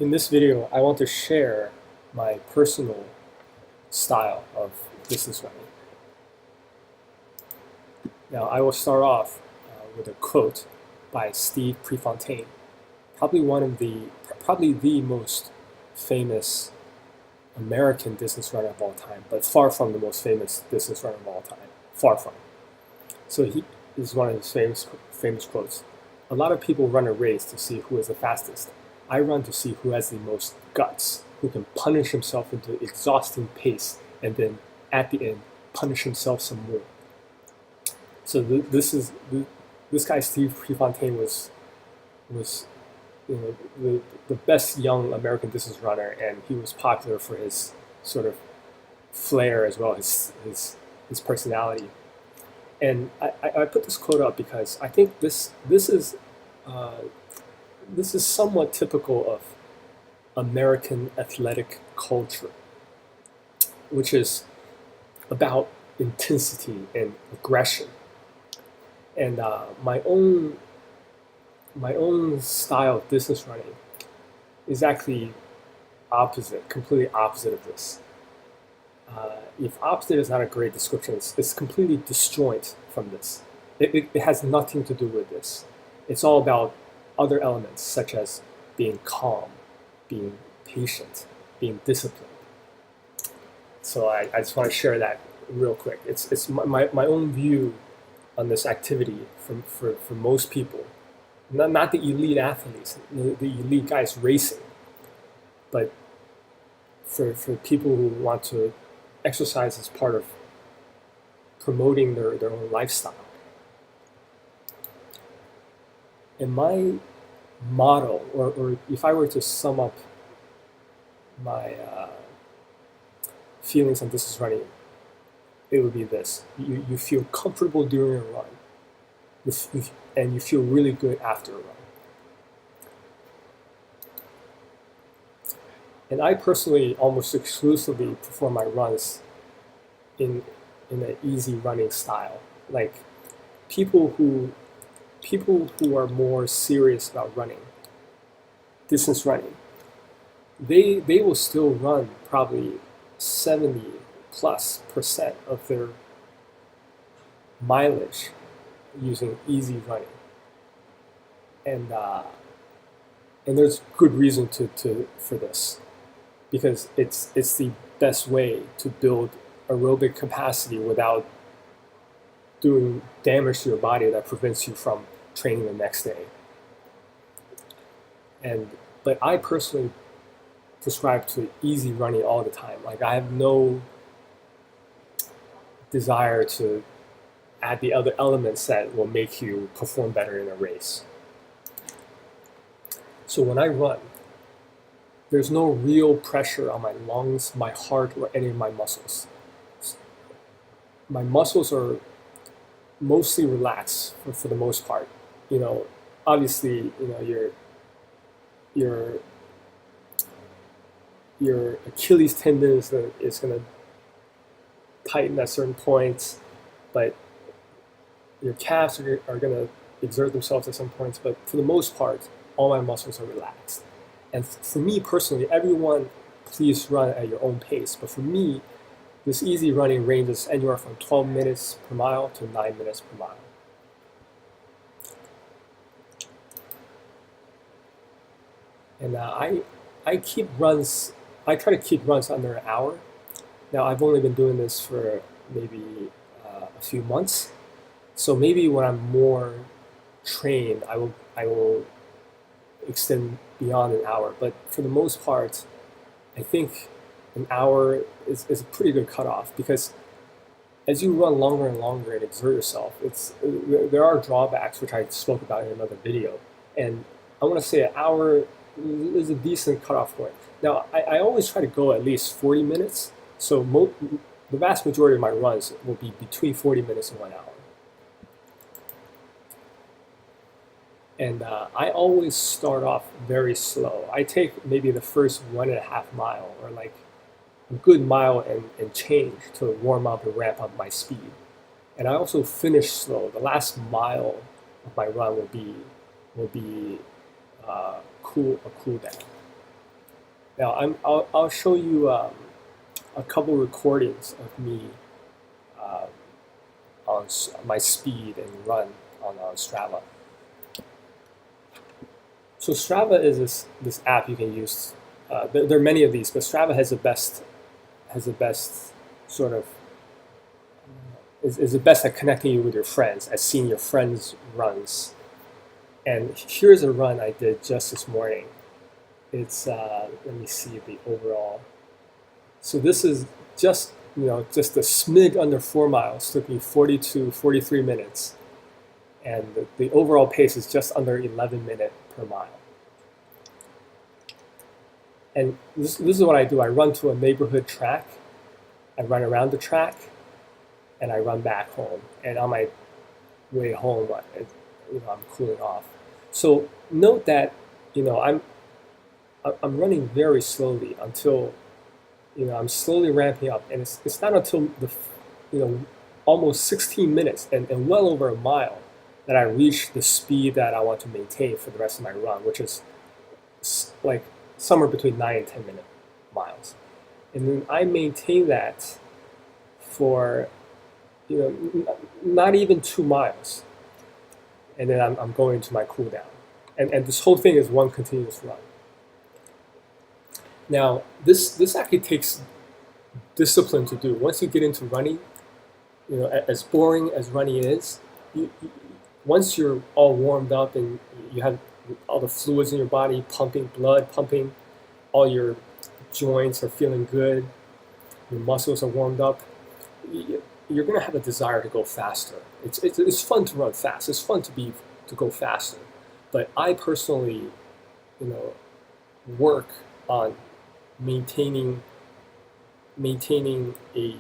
In this video, I want to share my personal style of distance running. Now, I will start off with a quote by Steve Prefontaine, probably the most famous American distance runner of all time, but far from the most famous distance runner of all time. Far from. So he is one of his famous quotes. A lot of people run a race to see who is the fastest. I run to see who has the most guts, who can punish himself into exhausting pace, and then at the end punish himself some more. So this guy Steve Prefontaine was the best young American distance runner, and he was popular for his sort of flair as well, his personality. And I put this quote up because I think this is somewhat typical of American athletic culture, which is about intensity and aggression. And my own style of distance running is actually completely opposite of this. If opposite is not a great description, it's completely disjoint from this. It has nothing to do with this. It's all about other elements such as being calm, being patient, being disciplined. So I just want to share that real quick. It's my own view on this activity for most people. Not the elite athletes, the elite guys racing, but for people who want to exercise as part of promoting their own lifestyle. And my motto, or if I were to sum up my feelings on distance running, it would be this. You feel comfortable during a run, and you feel really good after a run. And I personally almost exclusively perform my runs in an easy running style. Like people who are more serious about running, distance running, they will still run probably 70+% of their mileage using easy running. And there's good reason for this, because it's the best way to build aerobic capacity without doing damage to your body that prevents you from training the next day. But I personally prescribe to easy running all the time. Like, I have no desire to add the other elements that will make you perform better in a race. So when I run, there's no real pressure on my lungs, my heart, or any of my muscles. My muscles are mostly relaxed for the most part. Obviously, your Achilles tendon is going to tighten at certain points, but your calves are going to exert themselves at some points. But for the most part, all my muscles are relaxed. And for me personally, everyone, please run at your own pace. But for me, this easy running ranges anywhere from 12 minutes per mile to 9 minutes per mile. And I try to keep runs under an hour. Now, I've only been doing this for maybe a few months. So maybe when I'm more trained, I will extend beyond an hour. But for the most part, I think an hour is a pretty good cutoff, because as you run longer and longer and exert yourself, there are drawbacks, which I spoke about in another video. And I want to say an hour is a decent cutoff point. Now, I always try to go at least 40 minutes. So the vast majority of my runs will be between 40 minutes and 1 hour. And I always start off very slow. I take maybe the first 1.5 mile, or like a good mile and change, to warm up and ramp up my speed. And I also finish slow. The last mile of my run will be a cool down. Now I'll show you a couple recordings of me uh, on my speed and run on Strava. So Strava is this app you can use. There are many of these, but Strava has the best sort of is the best at connecting you with your friends, at seeing your friends' runs. And here's a run I did just this morning. It's let me see the overall. So this is just a smig under 4 miles. Took me 43 minutes, and the overall pace is just under 11 minutes per mile. And this is what I do. I run to a neighborhood track. I run around the track, and I run back home. And on my way home, I'm cooling off. So note that I'm running very slowly until I'm slowly ramping up, and it's not until the almost 16 minutes and well over a mile that I reach the speed that I want to maintain for the rest of my run, which is like somewhere between 9 and 10 minute miles. And then I maintain that for not even 2 miles, and then I'm going to my cool down. And this whole thing is one continuous run. Now, this actually takes discipline to do. Once you get into running, as boring as running is, once you're all warmed up and you have all the fluids in your body pumping, blood pumping, all your joints are feeling good, your muscles are warmed up, you're going to have a desire to go faster. It's fun to run fast. It's fun to go faster. But I personally, work on maintaining a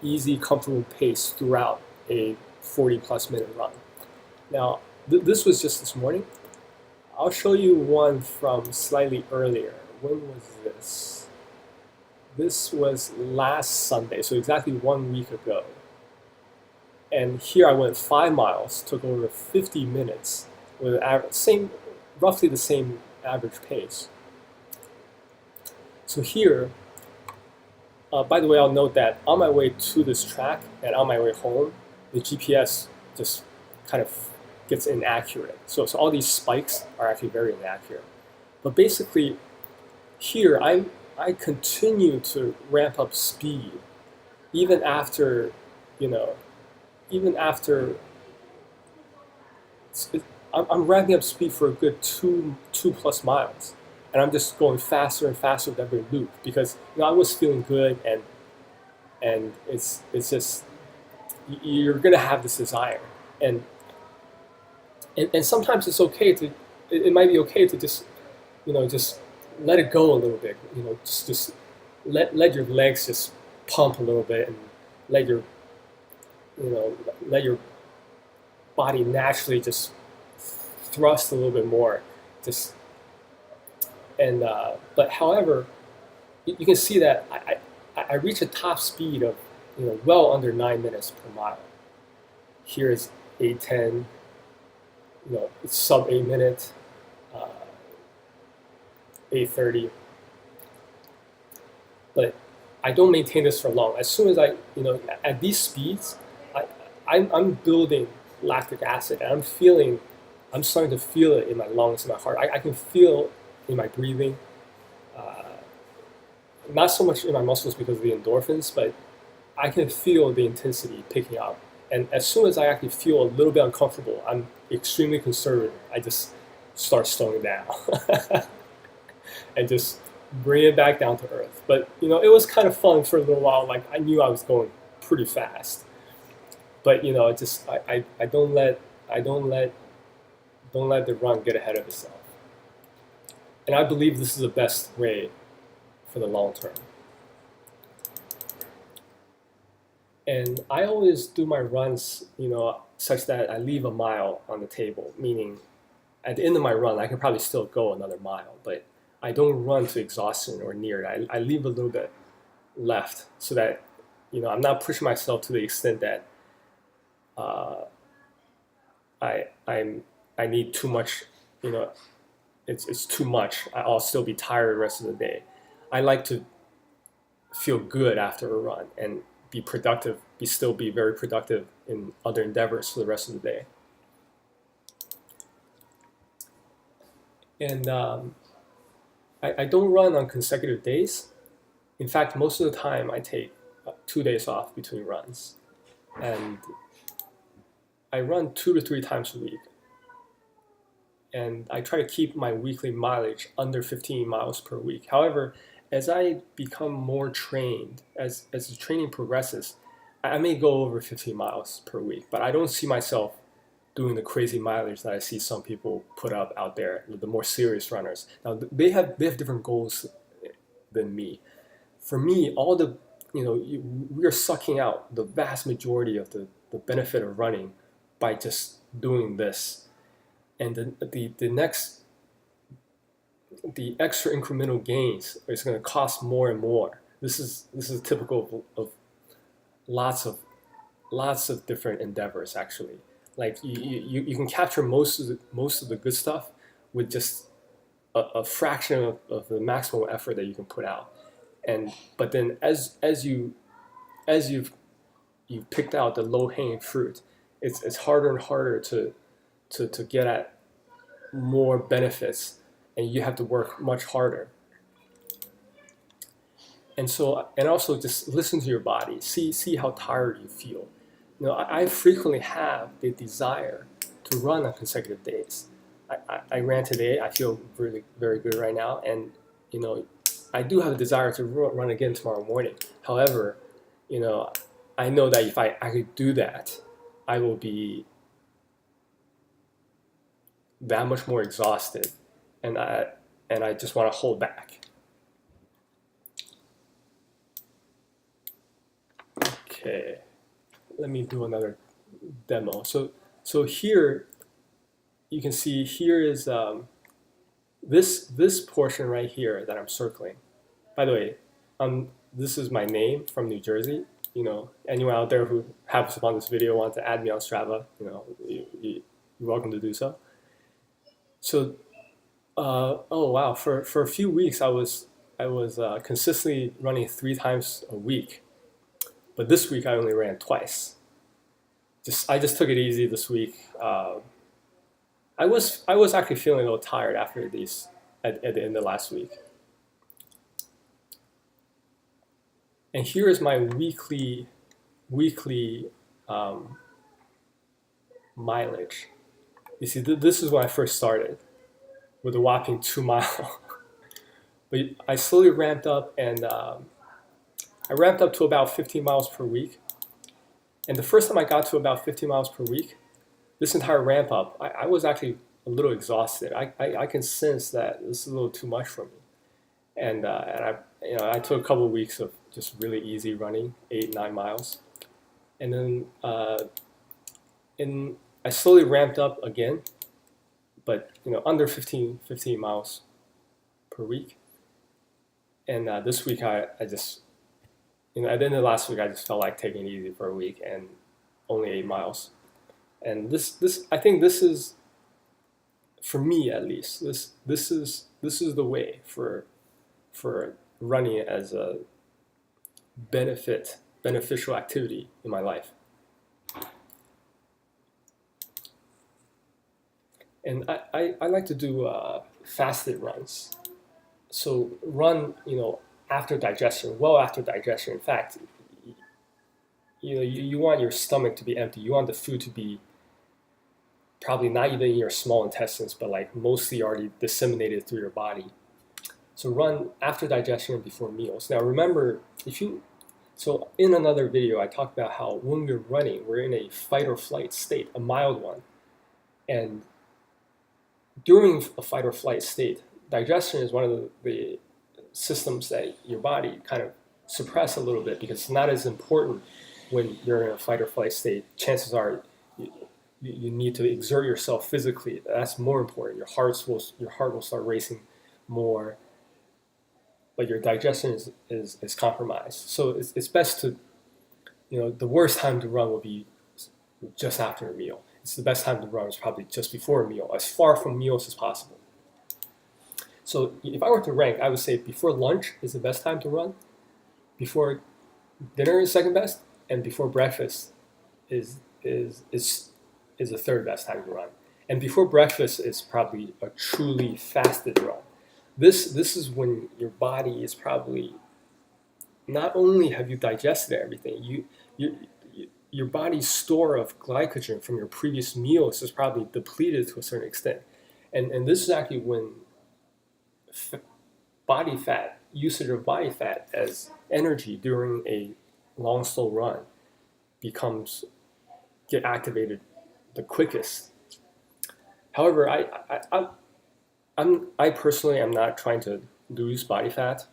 easy, comfortable pace throughout a 40+ minute run. Now, this was just this morning. I'll show you one from slightly earlier. When was this? This was last Sunday, so exactly 1 week ago. And here I went 5 miles, took over 50 minutes with roughly the same average pace. So here, by the way, I'll note that on my way to this track and on my way home, the GPS just kind of gets inaccurate. So all these spikes are actually very inaccurate. But basically, here I continue to ramp up speed, even after, I'm ramping up speed for a good two plus miles, and I'm just going faster and faster with every loop because I was feeling good, and it's just you're gonna have this desire, and sometimes it's okay to it might be okay to just just let it go a little bit, just let your legs just pump a little bit and let your let your body naturally just thrust a little bit more, just but however, you can see that I reach a top speed of well under 9 minutes per mile. Here is 8:10, it's sub 8 minutes, 8:30, but I don't maintain this for long. As soon as at these speeds, I'm building lactic acid, and I'm starting to feel it in my lungs, in my heart. I can feel in my breathing, not so much in my muscles because of the endorphins, but I can feel the intensity picking up. And as soon as I actually feel a little bit uncomfortable, I'm extremely conservative. I just start slowing down and just bring it back down to earth. But it was kind of fun for a little while. Like I knew I was going pretty fast, but I don't let the run get ahead of itself. And I believe this is the best way for the long term. And I always do my runs, such that I leave a mile on the table, meaning at the end of my run, I can probably still go another mile, but I don't run to exhaustion or near it. I leave a little bit left so that, I'm not pushing myself to the extent that I need too much, it's too much. I'll still be tired the rest of the day. I like to feel good after a run and be productive, still be very productive in other endeavors for the rest of the day. And I don't run on consecutive days. In fact, most of the time I take 2 days off between runs. And I run 2 to 3 times a week. And I try to keep my weekly mileage under 15 miles per week. However, as I become more trained, as the training progresses, I may go over 15 miles per week, but I don't see myself doing the crazy mileage that I see some people put up out there, the more serious runners. Now they have different goals than me. For me, all the we are sucking out the vast majority of the benefit of running by just doing this, and the extra incremental gains is going to cost more and more. This is typical of lots of different endeavors actually. Like you can capture most of the good stuff with just a fraction of the maximum effort that you can put out. But then as you've picked out the low hanging fruit, it's harder and harder to get at more benefits, and you have to work much harder. And also just listen to your body, see how tired you feel. I frequently have the desire to run on consecutive days. I ran today. I feel really very good right now, and I do have a desire to run again tomorrow morning. However, I know that if I could do that, I will be that much more exhausted, and I just want to hold back. Okay, let me do another demo. So here you can see here is this portion right here that I'm circling. By the way, this is my name from New Jersey. Anyone out there who happens upon this video want to add me on Strava, you're welcome to do so. So, oh wow, for a few weeks I was consistently running 3 times a week, but this week I only ran twice. I just took it easy this week. I was actually feeling a little tired after these at the end of last week. And here is my weekly mileage. You see, this is when I first started with a whopping 2 mile. But I slowly ramped up, and I ramped up to about 15 miles per week. And the first time I got to about 15 miles per week, this entire ramp up, I was actually a little exhausted. I can sense that this is a little too much for me. And I took a couple of weeks of just really easy running, 8-9 miles. And then I slowly ramped up again, but under 15 miles per week. And this week I just at the end of last week I just felt like taking it easy for a week and only 8 miles. And this I think this is, for me at least, this is the way for running as a beneficial activity in my life. And I like to do fasted runs. So run, after digestion, well after digestion. In fact, you want your stomach to be empty. You want the food to be probably not even in your small intestines, but like mostly already disseminated through your body. So run after digestion and before meals. Now remember, so in another video I talked about how when we're running, we're in a fight or flight state, a mild one. And during a fight or flight state, digestion is one of the systems that your body kind of suppress a little bit because it's not as important when you're in a fight or flight state. Chances are you need to exert yourself physically. That's more important. Your heart will start racing more, but your digestion is compromised. So it's best to, the worst time to run will be just after a meal. It's the best time to run is probably just before a meal, as far from meals as possible. So if I were to rank, I would say before lunch is the best time to run, before dinner is second best, and before breakfast is is is is the third best time to run. And before breakfast is probably a truly fasted run. This is when your body is probably, not only have you digested everything, your body's store of glycogen from your previous meals is probably depleted to a certain extent. And this is actually when body fat, usage of body fat as energy during a long, slow run becomes, get activated the quickest. However, I personally am not trying to lose body fat,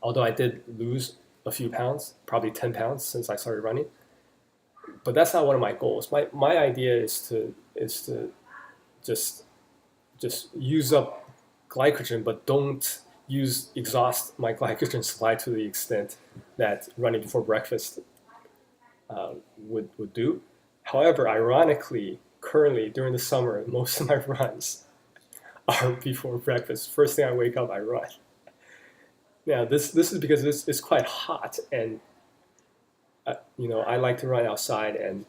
although I did lose a few pounds, probably 10 pounds since I started running. But that's not one of my goals. My idea is to just use up glycogen, but don't exhaust my glycogen supply to the extent that running before breakfast would do. However, ironically, currently during the summer, most of my runs are before breakfast. First thing I wake up, I run. Now this is because it's quite hot, and I like to run outside, and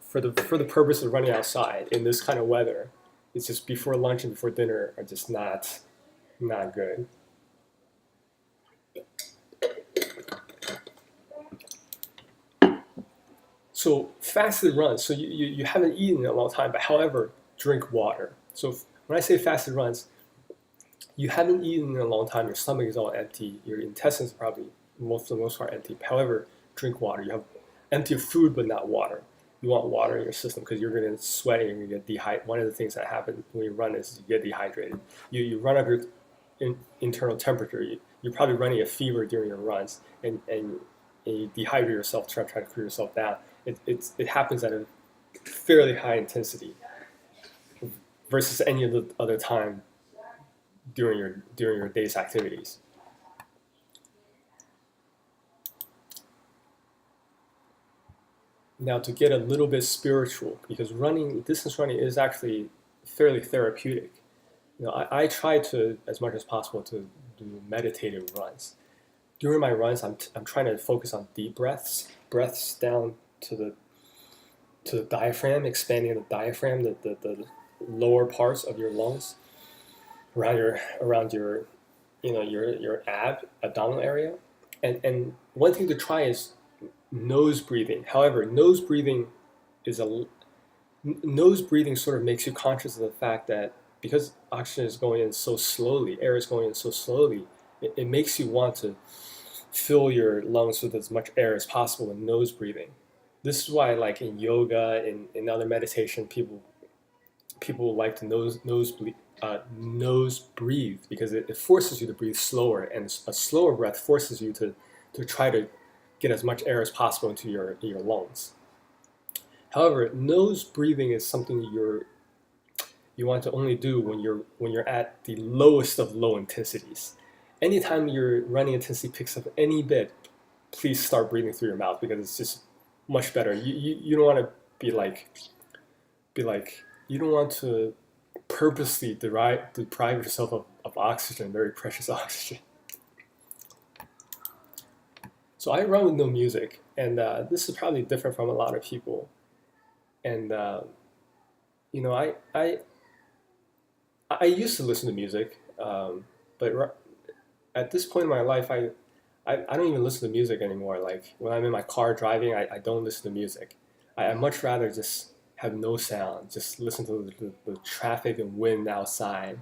for the purpose of running outside in this kind of weather, it's just before lunch and before dinner are just not good. So fasted runs, so you haven't eaten in a long time, but however, drink water. So when I say fasted runs, you haven't eaten in a long time, your stomach is all empty, your intestines are probably for the most part empty. However, drink water. You have empty of food but not water. You want water in your system because you're going to sweat and you're going to get dehydrated. One of the things that happens when you run is you get dehydrated. You run up your internal temperature. You're probably running a fever during your runs, and you dehydrate yourself, try to cool yourself down. It happens at a fairly high intensity versus any other time during your day's activities. Now, to get a little bit spiritual, because distance running is actually fairly therapeutic. I try to, as much as possible, to do meditative runs. During my runs, I'm trying to focus on deep breaths down to the diaphragm, expanding the diaphragm, the lower parts of your lungs, around your abdominal area. And one thing to try is nose breathing. However, nose breathing sort of makes you conscious of the fact that because oxygen is going in so slowly, air is going in so slowly, it makes you want to fill your lungs with as much air as possible in nose breathing. This is why, like in yoga, in other meditation, people like to nose breathe because it forces you to breathe slower, and a slower breath forces you to try to get as much air as possible into your lungs. However, nose breathing is something you want to only do when you're at the lowest of low intensities. Anytime your running intensity picks up any bit, please start breathing through your mouth because it's just much better. You don't want to be like you don't want to purposely deprive yourself of oxygen, very precious oxygen. So I run with no music, and this is probably different from a lot of people. And I used to listen to music, but at this point in my life, I don't even listen to music anymore. Like when I'm in my car driving, I don't listen to music. I much rather just have no sound, just listen to the traffic and wind outside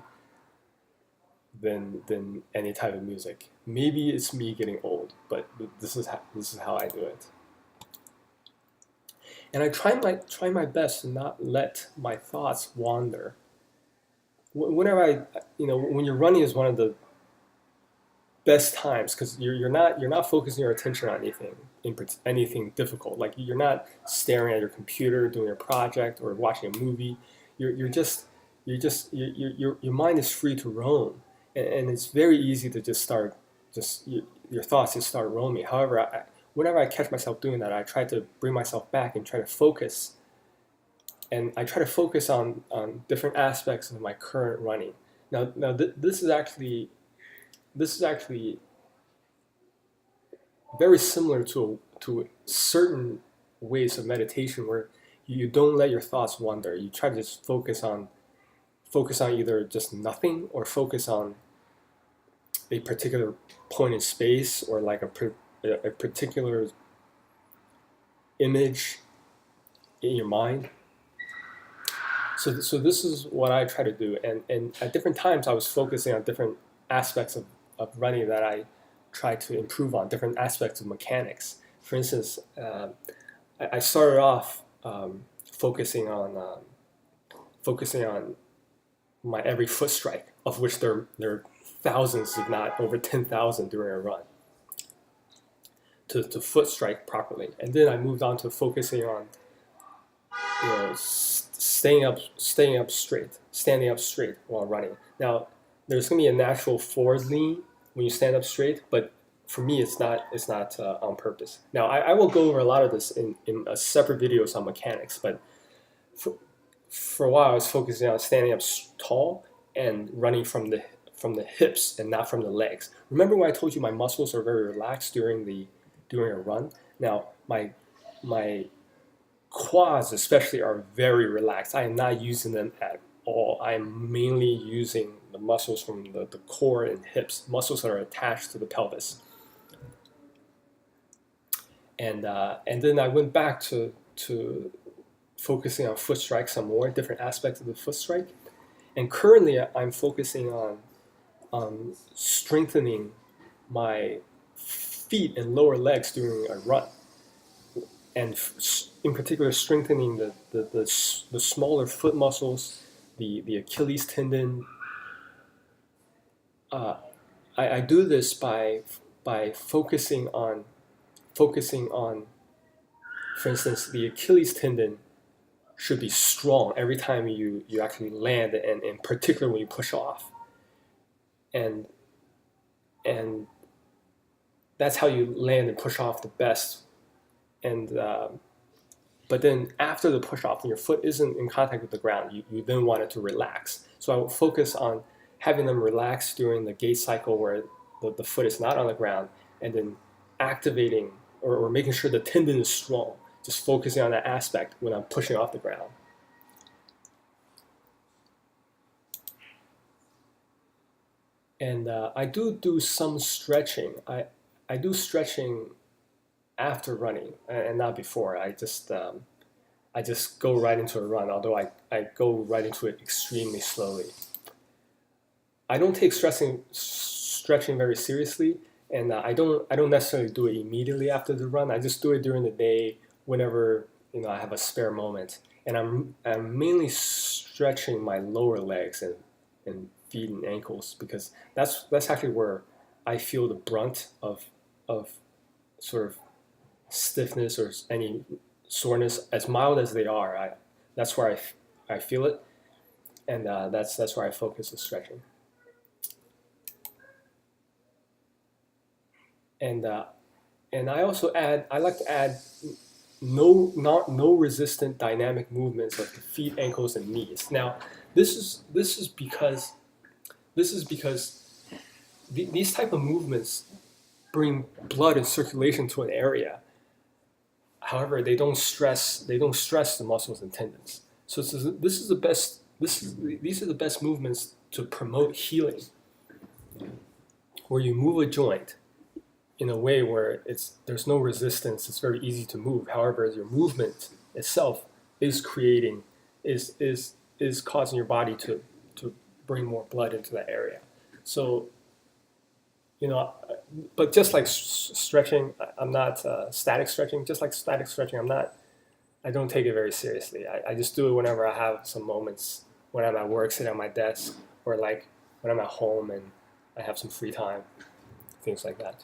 than any type of music. Maybe it's me getting old, but this is how I do it. And I try my best to not let my thoughts wander. Whenever when you're running is one of the best times because you're not focusing your attention on anything difficult. Like you're not staring at your computer doing a project or watching a movie. Your mind is free to roam, and it's very easy to your thoughts just start roaming. However, whenever I catch myself doing that, I try to bring myself back and try to focus. And I try to focus on different aspects of my current running. This is actually very similar to certain ways of meditation where you don't let your thoughts wander. You try to just focus on either just nothing or focus on a particular point in space or like a particular image in your mind. So this is what I try to do, and at different times I was focusing on different aspects of running that I try to improve on, different aspects of mechanics. For instance, I started off focusing on my every foot strike, of which there are thousands, if not over 10,000 during a run, to foot strike properly. And then I moved on to focusing on standing up straight while running. Now, there's going to be a natural forward lean when you stand up straight, but for me, it's not on purpose. Now, I will go over a lot of this in a separate videos on mechanics, but for a while, I was focusing on standing up tall and running from the hips and not from the legs. Remember when I told you my muscles are very relaxed during a run? Now, my quads especially are very relaxed. I am not using them at all. I am mainly using the muscles from the core and hips, muscles that are attached to the pelvis. And then I went back to focusing on foot strike some more, different aspects of the foot strike. And currently I'm focusing on strengthening my feet and lower legs during a run. And in particular, strengthening the smaller foot muscles, the Achilles tendon. I do this by focusing on, for instance, the Achilles tendon should be strong every time you actually land, and in particular when you push off. And that's how you land and push off the best. And but then after the push off, when your foot isn't in contact with the ground, you then want it to relax. So I will focus on having them relax during the gait cycle where the foot is not on the ground, and then activating or making sure the tendon is strong, just focusing on that aspect when I'm pushing off the ground. And I do some stretching. I do stretching after running and not before. I just go right into a run, although I go right into it extremely slowly. I don't take stretching very seriously, and I don't necessarily do it immediately after the run. I just do it during the day whenever I have a spare moment, and I'm mainly stretching my lower legs and feet and ankles, because that's actually where I feel the brunt of sort of stiffness or any soreness, as mild as they are. That's where I feel it, and that's where I focus the stretching. And I also I like to add no resistant dynamic movements of the feet, ankles, and knees. Now, this is because these type of movements bring blood and circulation to an area. However, they don't stress the muscles and tendons. So these are the best movements to promote healing, where you move a joint in a way where there's no resistance. It's very easy to move. However, your movement itself is causing your body to bring more blood into that area. So, but just like stretching, I'm not static stretching. Just like static stretching, I don't take it very seriously. I just do it whenever I have some moments, when I'm at work, sitting at my desk, or like when I'm at home and I have some free time, things like that.